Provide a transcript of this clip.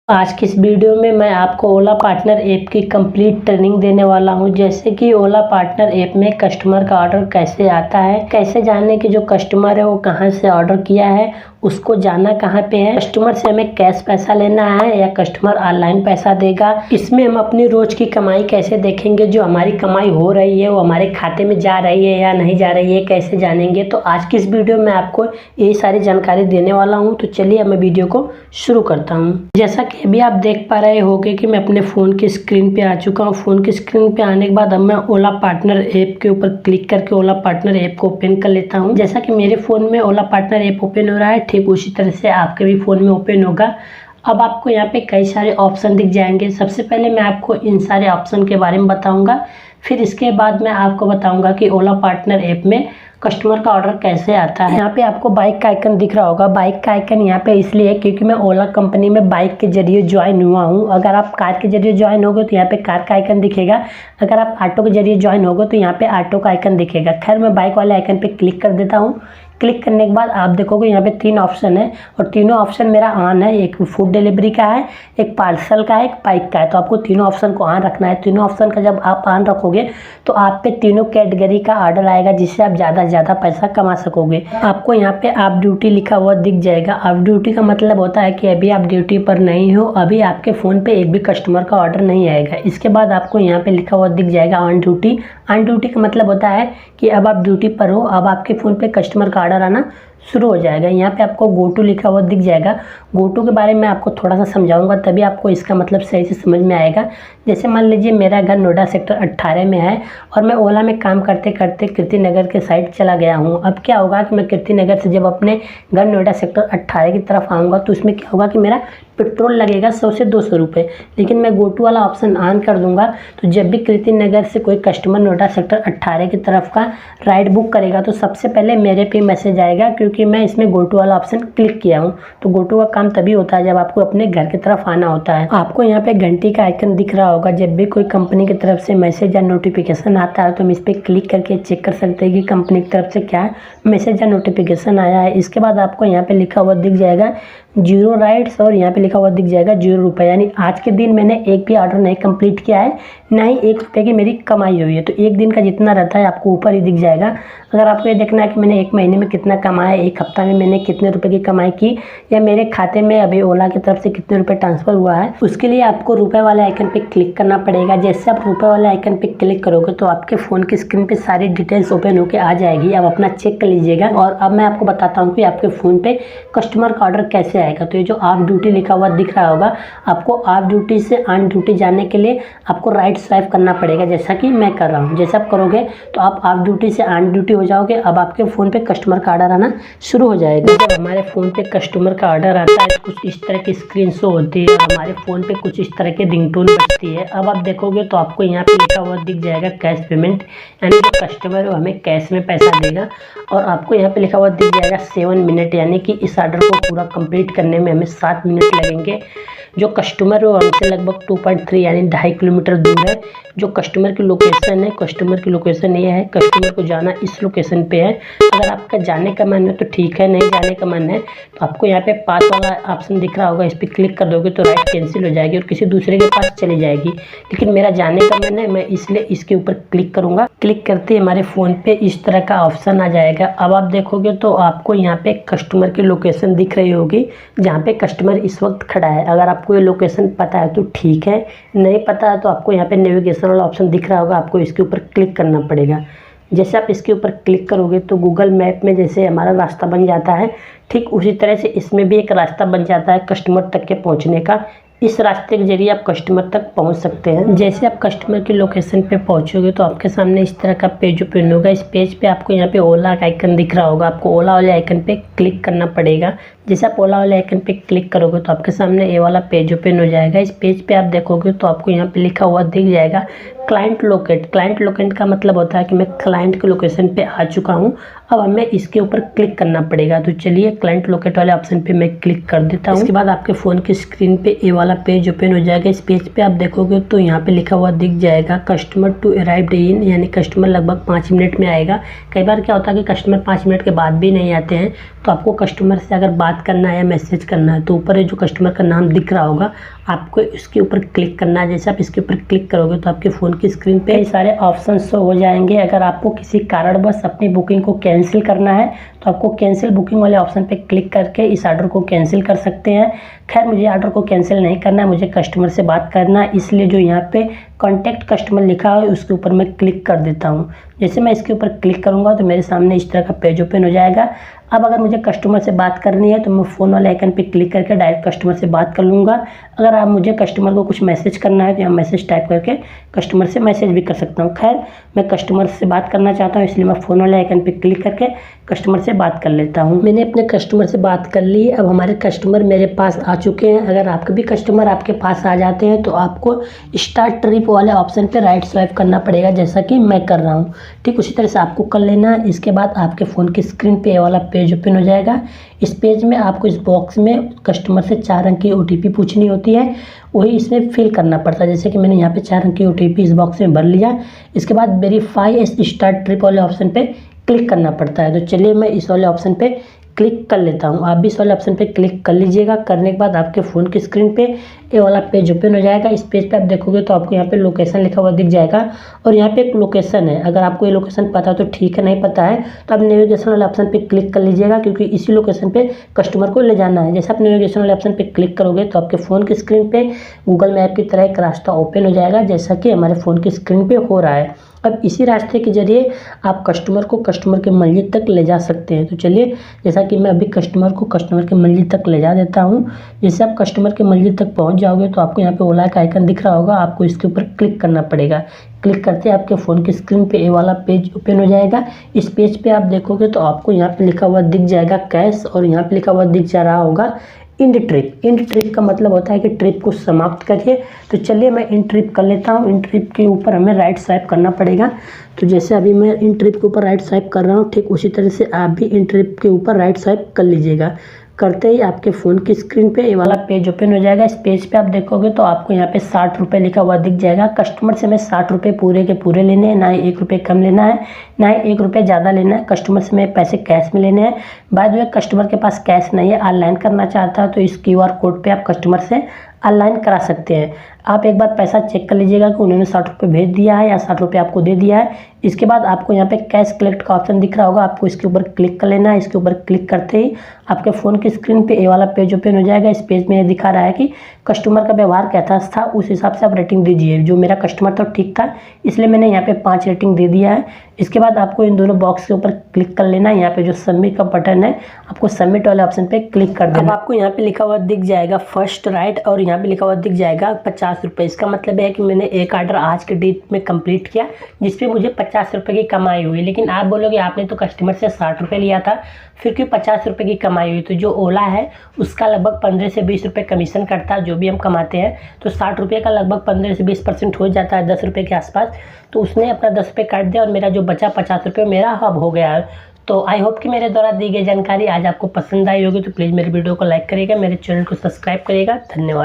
आज की इस वीडियो में मैं आपको ओला पार्टनर ऐप की कंप्लीट ट्रेनिंग देने वाला हूं। जैसे कि ओला पार्टनर ऐप में कस्टमर का ऑर्डर कैसे आता है, कैसे जाने कि जो कस्टमर है वो कहां से ऑर्डर किया है, उसको जाना कहां पे है, कस्टमर से हमें कैश पैसा लेना है या कस्टमर ऑनलाइन पैसा देगा। इसमें हम अपनी रोज की कमाई कैसे देखेंगे, जो हमारी कमाई हो रही है वो हमारे खाते में जा रही है या नहीं जा रही है, कैसे जानेंगे। तो आज की इस वीडियो में आपको यही सारी जानकारी देने वाला हूँ। तो चलिए मैं वीडियो को शुरू करता हूँ। जैसा कि अभी आप देख पा रहे होंगे कि मैं अपने फ़ोन की स्क्रीन पे आ चुका हूँ। फ़ोन की स्क्रीन पे आने के बाद अब मैं ओला पार्टनर ऐप के ऊपर क्लिक करके ओला पार्टनर ऐप को ओपन कर लेता हूँ। जैसा कि मेरे फ़ोन में ओला पार्टनर ऐप ओपन हो रहा है, ठीक उसी तरह से आपके भी फ़ोन में ओपन होगा। अब आपको यहाँ पे कई सारे ऑप्शन दिख जाएंगे। सबसे पहले मैं आपको इन सारे ऑप्शन के बारे में बताऊँगा, फिर इसके बाद मैं आपको बताऊँगा कि ओला पार्टनर ऐप में कस्टमर का ऑर्डर कैसे आता है। यहाँ पे आपको बाइक का आइकन दिख रहा होगा। बाइक का आइकन यहाँ पे इसलिए है क्योंकि मैं ओला कंपनी में बाइक के जरिए ज्वाइन हुआ हूँ। अगर आप कार के जरिए ज्वाइन होगे तो यहाँ पे कार का आइकन दिखेगा। अगर आप ऑटो के जरिए ज्वाइन होगे तो यहाँ पे ऑटो का आइकन दिखेगा। खैर मैं बाइक वाले आइकन पे क्लिक कर देता हूँ। क्लिक करने के बाद आप देखोगे यहाँ पे 3 ऑप्शन है और तीनों ऑप्शन मेरा ऑन है। एक फूड डिलीवरी का है, एक पार्सल का है, एक बाइक का है। तो आपको तीनों ऑप्शन को ऑन रखना है। तीनों ऑप्शन का जब आप ऑन रखोगे तो आप पे तीनों कैटेगरी का ऑर्डर आएगा, जिससे आप ज़्यादा से ज़्यादा पैसा कमा सकोगे। आपको यहाँ पे ऑफ ड्यूटी लिखा हुआ दिख जाएगा। ऑफ ड्यूटी का मतलब होता है कि अभी आप ड्यूटी पर नहीं हो, अभी आपके फ़ोन पे एक भी कस्टमर का ऑर्डर नहीं आएगा। इसके बाद आपको यहाँ पे लिखा हुआ दिख जाएगा ऑन ड्यूटी। ऑन ड्यूटी का मतलब होता है कि अब आप ड्यूटी पर हो, अब आपके फ़ोन पे कस्टमर का ऑर्डर आना शुरू हो जाएगा। यहाँ पे आपको गो टू लिखा हुआ दिख जाएगा। गो टू के बारे में आपको थोड़ा सा समझाऊंगा, तभी आपको इसका मतलब सही से समझ में आएगा। जैसे मान लीजिए मेरा घर नोएडा सेक्टर 18 में है और मैं ओला में काम करते करते कीर्ति नगर के साइड चला गया हूँ। अब क्या होगा कि मैं कीर्ति नगर से जब अपने घर नोएडा सेक्टर 18 की तरफ आऊँगा तो उसमें क्या होगा कि मेरा पेट्रोल लगेगा 100 से 200 रुपये। लेकिन मैं गो टू वाला ऑप्शन ऑन कर दूंगा तो जब भी कीर्ति नगर से कोई कस्टमर नोएडा सेक्टर 18 की तरफ का राइड बुक करेगा तो सबसे पहले मेरे पे मैसेज आएगा, क्योंकि मैं इसमें गो टू वाला ऑप्शन क्लिक किया हूँ। तो गो टू का काम तभी होता है जब आपको अपने घर की तरफ आना होता है। आपको यहाँ पे घंटी का आइकन दिख रहा होगा। जब भी कोई कंपनी की तरफ से मैसेज या नोटिफिकेशन आता है तो हम इस पर क्लिक करके चेक कर सकते हैं कि कंपनी की तरफ से क्या मैसेज या नोटिफिकेशन आया है। इसके बाद आपको यहाँ पे लिखा हुआ दिख जाएगा 0 राइड्स और यहाँ पे लिखा हुआ दिख जाएगा 0 रुपये। यानी आज के दिन मैंने एक भी ऑर्डर नहीं कंप्लीट किया है, ना ही 1 रुपये की मेरी कमाई हुई है। तो एक दिन का जितना रहता है आपको ऊपर ही दिख जाएगा। अगर आपको ये देखना है कि मैंने 1 महीने में कितना कमाया, 1 हफ्ता में मैंने कितने रुपए की कमाई की, या मेरे खाते में अभी ओला की तरफ से कितने रुपए ट्रांसफ़र हुआ है, उसके लिए आपको रुपए वाले आइकन पे क्लिक करना पड़ेगा। जैसे आप रुपए वाले आइकन पे क्लिक करोगे तो आपके फ़ोन की स्क्रीन पे सारी डिटेल्स ओपन होकर आ जाएगी। आप अपना चेक कर लीजिएगा। और अब मैं आपको बताता हूँ कि आपके फ़ोन पे कस्टमर का ऑर्डर कैसे आएगा। तो ये जो ऑफ ड्यूटी लिखा हुआ दिख रहा होगा, आपको ऑफ ड्यूटी से ऑन ड्यूटी जाने के लिए आपको राइट स्वाइप करना पड़ेगा, जैसा कि मैं कर रहा हूँ। जैसे आप करोगे तो आप ऑफ ड्यूटी से ऑन ड्यूटी हो जाओगे। अब आपके फ़ोन पे कस्टमर का ऑर्डर आना शुरू हो जाएगा। जब हमारे फ़ोन पे कस्टमर का ऑर्डर आता है तो कुछ इस तरह की स्क्रीन शो होती है, हमारे फ़ोन पे कुछ इस तरह की रिंगटोन बजती है। अब आप देखोगे तो आपको यहाँ पे लिखा हुआ दिख जाएगा कैश पेमेंट, यानी जो कस्टमर है वो हमें कैश में पैसा देगा। और आपको यहाँ पे लिखा हुआ दिख जाएगा 7 मिनट, यानी कि इस ऑर्डर को पूरा कंप्लीट करने में हमें 7 मिनट लगेंगे। जो कस्टमर है वो हमसे लगभग 2.3 यानी 2.5 किलोमीटर दूर है। जो कस्टमर की लोकेशन है, कस्टमर की लोकेशन ये है, कस्टमर को जाना इस लोकेशन पे है। अगर आपका जाने का मन है तो ठीक है, नहीं जाने का मन है तो आपको यहाँ पे पास वाला ऑप्शन दिख रहा होगा, इस पर क्लिक कर दोगे तो राइड कैंसिल हो जाएगी और किसी दूसरे के पास चली जाएगी। लेकिन मेरा जाने का मन है, मैं इसलिए इसके ऊपर क्लिक करूँगा। क्लिक करते ही हमारे फ़ोन पे इस तरह का ऑप्शन आ जाएगा। अब आप देखोगे तो आपको यहाँ पे कस्टमर की लोकेशन दिख रही होगी, जहाँ पे कस्टमर इस वक्त खड़ा है। अगर आपको ये लोकेशन पता है तो ठीक है, नहीं पता है तो आपको यहाँ पे नेविगेशन वाला ऑप्शन दिख रहा होगा, आपको इसके ऊपर क्लिक करना पड़ेगा। जैसे आप इसके ऊपर क्लिक करोगे तो गूगल मैप में जैसे हमारा रास्ता बन जाता है, ठीक उसी तरह से इसमें भी एक रास्ता बन जाता है कस्टमर तक के पहुंचने का। इस रास्ते के जरिए आप कस्टमर तक पहुंच सकते हैं। जैसे आप कस्टमर की लोकेशन पे पहुंचोगे तो आपके सामने इस तरह का पेज ओपन होगा। इस पेज पे आपको यहाँ पे ओला का आइकन दिख रहा होगा, आपको ओला वाले आइकन पे क्लिक करना पड़ेगा। जैसे आप ओला वाले आइकन पे क्लिक करोगे तो आपके सामने ये वाला पेज ओपन हो जाएगा। इस पेज पे आप देखोगे तो आपको यहाँ पे लिखा हुआ दिख जाएगा क्लाइंट लोकेट। क्लाइंट लोकेट का मतलब होता है कि मैं क्लाइंट के लोकेशन पे आ चुका हूँ। अब हमें इसके ऊपर क्लिक करना पड़ेगा। तो चलिए क्लाइंट लोकेट वाले ऑप्शन पे मैं क्लिक कर देता हूँ। इसके बाद आपके फ़ोन की स्क्रीन पे ये वाला पेज ओपन हो जाएगा। इस पेज पे आप देखोगे तो यहाँ पे लिखा हुआ दिख जाएगा कस्टमर टू अराइव्ड इन, यानी कस्टमर लगभग 5 मिनट में आएगा। कई बार क्या होता है कि कस्टमर 5 मिनट के बाद भी नहीं आते हैं, तो आपको कस्टमर से अगर बात बात करना है या मैसेज करना है तो ऊपर जो कस्टमर का नाम दिख रहा होगा आपको इसके ऊपर क्लिक करना है। जैसे आप इसके ऊपर क्लिक करोगे तो आपके फ़ोन की स्क्रीन पे कई सारे ऑप्शन शो हो जाएंगे। अगर आपको किसी कारणवश अपनी बुकिंग को कैंसिल करना है तो आपको कैंसिल बुकिंग वाले ऑप्शन पे क्लिक करके इस ऑर्डर को कैंसिल कर सकते हैं। खैर मुझे ऑर्डर को कैंसिल नहीं करना है, मुझे कस्टमर से बात करना है, इसलिए जो यहाँ पे कॉन्टैक्ट कस्टमर लिखा है उसके ऊपर मैं क्लिक कर देता हूँ। जैसे मैं इसके ऊपर क्लिक करूँगा तो मेरे सामने इस तरह का पेज ओपन हो जाएगा। अब अगर मुझे कस्टमर से बात करनी है तो मैं फ़ोन वाले आइकन पे क्लिक करके डायरेक्ट कस्टमर से बात कर लूँगा। अगर आप मुझे कस्टमर को कुछ मैसेज करना है तो यहाँ मैसेज टाइप करके कस्टमर से मैसेज भी कर सकता हूँ। खैर मैं कस्टमर से बात करना चाहता हूँ इसलिए मैं फ़ोन वाले आइकन पे क्लिक करके कस्टमर से बात कर लेता हूँ। मैंने अपने कस्टमर से बात कर ली। अब हमारे कस्टमर मेरे पास आ चुके हैं। अगर आपके भी कस्टमर आपके पास आ जाते हैं तो आपको स्टार्ट ट्रिप वाले ऑप्शन पे राइट स्वाइप करना पड़ेगा, जैसा कि मैं कर रहा हूँ। ठीक उसी तरह से आपको कर लेना है। इसके बाद आपके फ़ोन की स्क्रीन पे ये वाला पेज ओपन हो जाएगा। इस पेज में आपको इस बॉक्स में कस्टमर से 4 अंक की OTP पूछनी होती है, वही इसमें फिल करना पड़ता है। जैसे कि मैंने यहाँ पे 4 अंक की OTP इस बॉक्स में भर लिया। इसके बाद वेरीफाई स्टार्ट ट्रिप वाले ऑप्शन पे क्लिक करना पड़ता है। तो चलिए मैं इस वाले ऑप्शन पे क्लिक कर लेता हूँ। आप भी इस वाले ऑप्शन पे क्लिक कर लीजिएगा। करने के बाद आपके फ़ोन की स्क्रीन पे ये वाला पेज ओपन हो जाएगा। इस पेज पे आप देखोगे तो आपको यहाँ पे लोकेशन लिखा हुआ दिख जाएगा और यहाँ पे एक लोकेशन है। अगर आपको ये लोकेशन पता है तो ठीक है, नहीं पता है तो आप नेविगेशन वाले ऑप्शन पे क्लिक कर लीजिएगा, क्योंकि इसी लोकेशन पे कस्टमर को ले जाना है। जैसे आप नेविगेशन वाले ऑप्शन पे क्लिक करोगे तो आपके फ़ोन की स्क्रीन पे गूगल मैप की तरह एक रास्ता ओपन हो जाएगा, जैसा कि हमारे फ़ोन की स्क्रीन पे हो रहा है। अब इसी रास्ते के जरिए आप कस्टमर को कस्टमर के मंजिल तक ले जा सकते हैं। तो चलिए जैसा कि मैं अभी कस्टमर को कस्टमर के मंजिल तक ले जा देता हूँ। जैसे आप कस्टमर के मंजिल तक पहुँच जाओगे तो आपको यहाँ पे ओला का आइकन दिख रहा होगा, आपको इसके ऊपर क्लिक करना पड़ेगा। क्लिक करते ही आपके फ़ोन की स्क्रीन पे ये वाला पेज ओपन हो जाएगा। इस पेज पे आप देखोगे तो आपको यहाँ पे लिखा हुआ दिख जाएगा कैश, और यहाँ पे लिखा हुआ दिख जा रहा होगा इंड ट्रिप। इंड ट्रिप का मतलब होता है कि ट्रिप को समाप्त करिए। तो चलिए मैं इंड ट्रिप कर लेता हूँ। इंड ट्रिप के ऊपर हमें राइट स्वाइप करना पड़ेगा। तो जैसे अभी मैं इंड ट्रिप के ऊपर राइट स्वाइप कर रहा हूँ, ठीक उसी तरह से आप भी इंड ट्रिप के ऊपर राइट स्वाइप कर लीजिएगा। करते ही आपके फ़ोन की स्क्रीन पे ये वाला पेज ओपन हो जाएगा। इस पेज पे आप देखोगे तो आपको यहाँ पे 60 रुपये लिखा हुआ दिख जाएगा। कस्टमर से हमें 60 रुपये पूरे के पूरे लेने हैं, ना ही 1 रुपये कम लेना है, ना ही 1 रुपये ज़्यादा लेना है। कस्टमर से हमें पैसे कैश में लेने हैं। बाय द वे कस्टमर के पास कैश नहीं है, ऑनलाइन करना चाहता है तो इस QR कोड पर आप कस्टमर से ऑनलाइन करा सकते हैं। आप एक बार पैसा चेक कर लीजिएगा कि उन्होंने 60 रुपये भेज दिया है या 60 रुपये आपको दे दिया है। इसके बाद आपको यहाँ पे कैश कलेक्ट का ऑप्शन दिख रहा होगा, आपको इसके ऊपर क्लिक कर लेना है। इसके ऊपर क्लिक करते ही आपके फ़ोन की स्क्रीन पे ये वाला पेज ओपन हो जाएगा। इस पेज में ये दिखा रहा है कि कस्टमर का व्यवहार कैसा था, उस हिसाब से आप रेटिंग दीजिए। जो मेरा कस्टमर था ठीक था, इसलिए मैंने यहाँ पे 5 रेटिंग दे दिया है। इसके बाद आपको इन दोनों बॉक्स के ऊपर क्लिक कर लेना है। यहाँ पे जो सबमिट का बटन है, आपको सबमिट वाले ऑप्शन पे क्लिक कर देना। अब आपको यहाँ पे लिखा हुआ दिख जाएगा फर्स्ट राइट, और यहाँ पे लिखा हुआ दिख जाएगा 50 रुपये। इसका मतलब है कि मैंने एक ऑर्डर आज के डेट में कंप्लीट किया, जिसपे मुझे 50 रुपये की कमाई हुई। लेकिन आप बोलोगे आपने तो कस्टमर से 60 रुपये लिया था, फिर क्यों 50 रुपये की कमाई हुई? तो जो ओला है उसका लगभग 15 से 20 रुपये कमीशन करता है, जो भी हम कमाते हैं। तो 60 रुपये का लगभग 15 से 20% हो जाता है, 10 रुपये के आसपास। तो उसने अपना 10 रुपये काट दिया और मेरा जो बचा 50 रुपये मेरा अब हो गया है। तो आई होप कि मेरे द्वारा दी गई जानकारी आज आपको पसंद आई होगी। तो प्लीज़ मेरे वीडियो को लाइक करिएगा, मेरे चैनल को सब्सक्राइब करिएगा। धन्यवाद।